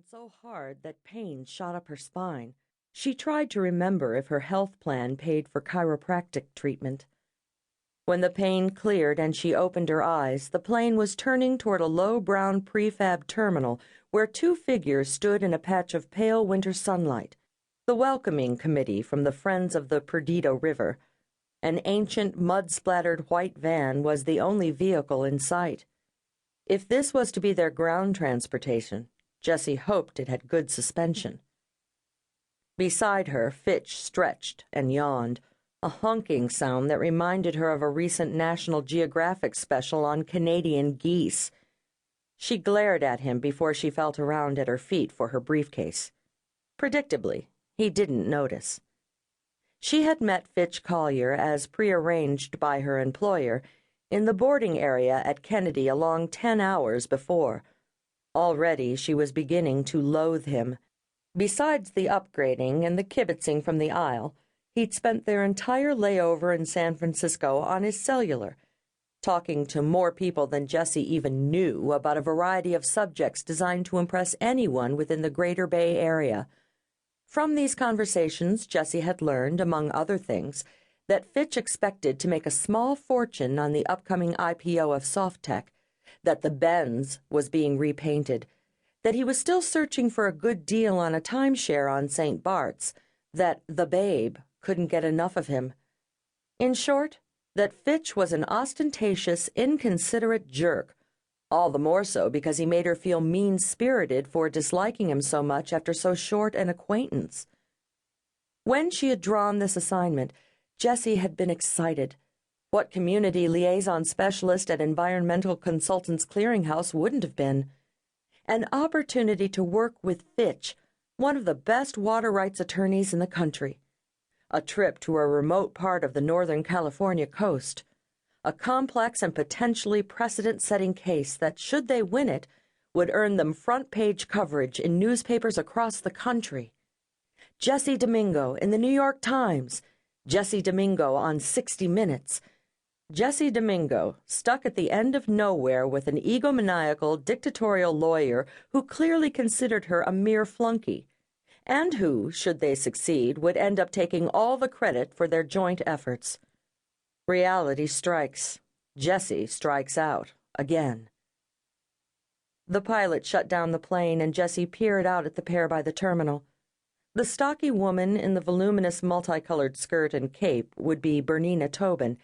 so hard that pain shot up her spine. She tried to remember if her health plan paid for chiropractic treatment. When the pain cleared and she opened her eyes, the plane was turning toward a low brown prefab terminal where two figures stood in a patch of pale winter sunlight. The welcoming committee from the Friends of the Perdido River. An ancient, mud-splattered white van was the only vehicle in sight. If this was to be their ground transportation, Jessie hoped it had good suspension. Beside her, Fitch stretched and yawned, a honking sound that reminded her of a recent National Geographic special on Canadian geese. She glared at him before she felt around at her feet for her briefcase. Predictably, he didn't notice. She had met Fitch Collier, as prearranged by her employer, in the boarding area at Kennedy a long 10 hours before. Already she was beginning to loathe him. Besides the upgrading and the kibitzing from the aisle, he'd spent their entire layover in San Francisco on his cellular, talking to more people than Jessie even knew about a variety of subjects designed to impress anyone within the Greater Bay Area. From these conversations, Jessie had learned, among other things, that Fitch expected to make a small fortune on the upcoming IPO of Softtech, that the Benz was being repainted, that he was still searching for a good deal on a timeshare on St. Bart's, that the Babe couldn't get enough of him. In short, that Fitch was an ostentatious, inconsiderate jerk, all the more so because he made her feel mean-spirited for disliking him so much after so short an acquaintance. When she had drawn this assignment, Jessie had been excited. What community liaison specialist at Environmental Consultants Clearinghouse wouldn't have been? An opportunity to work with Fitch, one of the best water rights attorneys in the country. A trip to a remote part of the Northern California coast. A complex and potentially precedent-setting case that, should they win it, would earn them front-page coverage in newspapers across the country. Jessie Domingo in the New York Times. Jessie Domingo on 60 Minutes. Jessie Domingo, stuck at the end of nowhere with an egomaniacal, dictatorial lawyer who clearly considered her a mere flunky, and who, should they succeed, would end up taking all the credit for their joint efforts. Reality strikes. Jessie strikes out, again. The pilot shut down the plane, and Jessie peered out at the pair by the terminal. The stocky woman in the voluminous multicolored skirt and cape would be Bernina Tobin,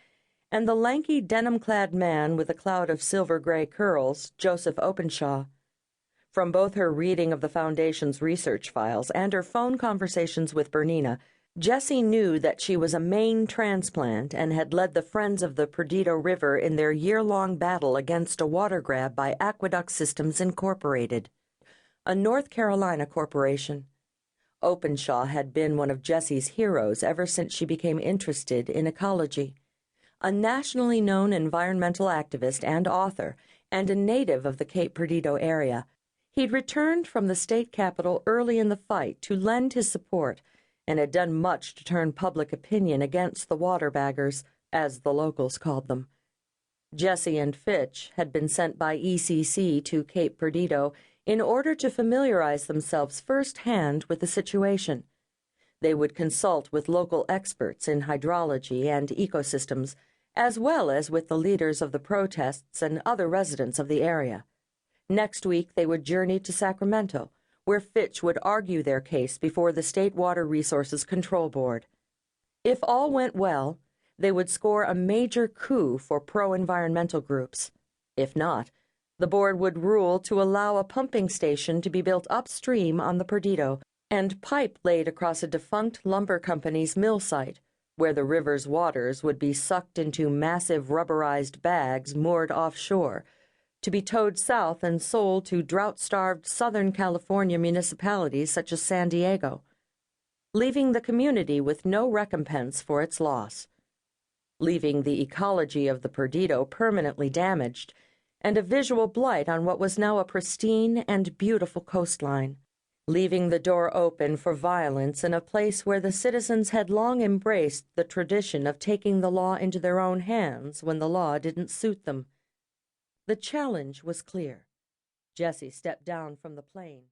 and the lanky denim-clad man with a cloud of silver-gray curls, Joseph Openshaw. From both her reading of the Foundation's research files and her phone conversations with Bernina, Jessie knew that she was a Maine transplant and had led the Friends of the Perdido River in their year-long battle against a water grab by Aqueduct Systems Incorporated, a North Carolina corporation. Openshaw had been one of Jessie's heroes ever since she became interested in ecology. A nationally known environmental activist and author, and a native of the Cape Perdido area, he'd returned from the state capital early in the fight to lend his support, and had done much to turn public opinion against the waterbaggers, as the locals called them. Jessie and Fitch had been sent by ECC to Cape Perdido in order to familiarize themselves firsthand with the situation. They would consult with local experts in hydrology and ecosystems, as well as with the leaders of the protests and other residents of the area. Next week they would journey to Sacramento, where Fitch would argue their case before the State Water Resources Control Board. If all went well, they would score a major coup for pro-environmental groups. If not, the board would rule to allow a pumping station to be built upstream on the Perdido and pipe laid across a defunct lumber company's mill site, where the river's waters would be sucked into massive rubberized bags moored offshore, to be towed south and sold to drought-starved Southern California municipalities such as San Diego, leaving the community with no recompense for its loss, leaving the ecology of the Perdido permanently damaged, and a visual blight on what was now a pristine and beautiful coastline, leaving the door open for violence in a place where the citizens had long embraced the tradition of taking the law into their own hands when the law didn't suit them. The challenge was clear. Jessie stepped down from the plane.